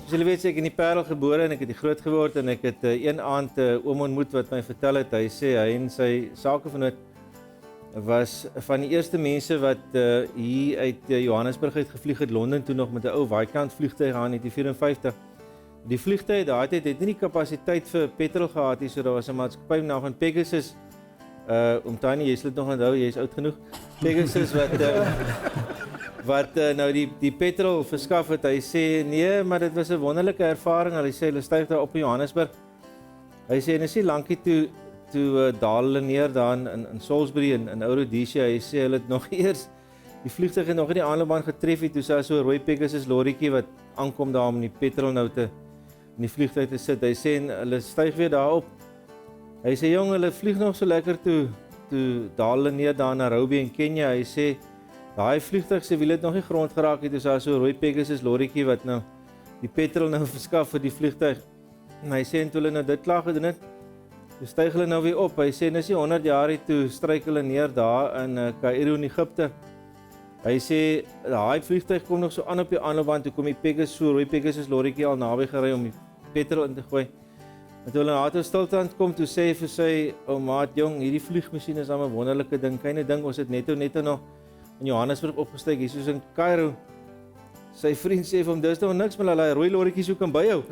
So julle weet, ek in die Parel gebore en ek het hier groot geword en ek het een aand oom ontmoet wat my vertel het. Hy sê hy en sy sakevernoot was van die eerste mense wat hier uit Johannesburg uit gevlieg het, Londen toe nog met 'n ou Viscount vliegtuig aan in 1954. Die vliegtuig daai tyd het nie die kapasiteit vir petrol gehad nie, so daar was 'n maatskappy met naam van Pegasus. Tiny, jy sal dit nog onthou, jy is oud genoeg. Pegasus wat nou die petrol verskaf het. Hy sê nee, maar dit was 'n wonderlike ervaring. Hy sê hulle styg daar op in Johannesburg. Hy sê en is nie lankie toe daal hulle neer daar in Salisbury in Ou Rhodesia. Hy sê hulle het nog eers die vliegtuig het nog nie die aanloopbaan getref het toe so 'n rooi Pegasus lorrietjie wat aankom daar om die petrol nou te in die vliegtuig te sit. Hy sê en hulle styg weer daarop. Hy sê jong, hulle vlieg nog so lekker toe daal hulle neer daar in Nairobi in Kenia. Hy sê daai vliegtuig se wiel het nog nie grond geraak het, so 'n rooi Pegasus lorrietjie wat nou die petrol nou verskaf vir die vliegtuig. En hy sê en toe hulle nou dit klaar gedoen het, toe styg hulle nou weer op. Hy sê dis nie 100 jaar toe stryk hulle neer daar in Kaïro in Egipte. Hy sê daai vliegtuig kom nog so aan op die aanloopbaan, toe kom die Pegasus, rooi Pegasus lorrietjie al naby gery om die petrol in te gooi. En toe hulle na toe stilstand kom, toe sê hy vir sy ou maat, jong, hierdie vliegmasjien is dan 'n wonderlike ding. Kyne ding, ons het net nog in Johannesburg opgestyg, hier soos in Kaïro. Sy vriend sê vir hom, dis nou niks, maar hulle rooi lorrietjies hoe kan byhou.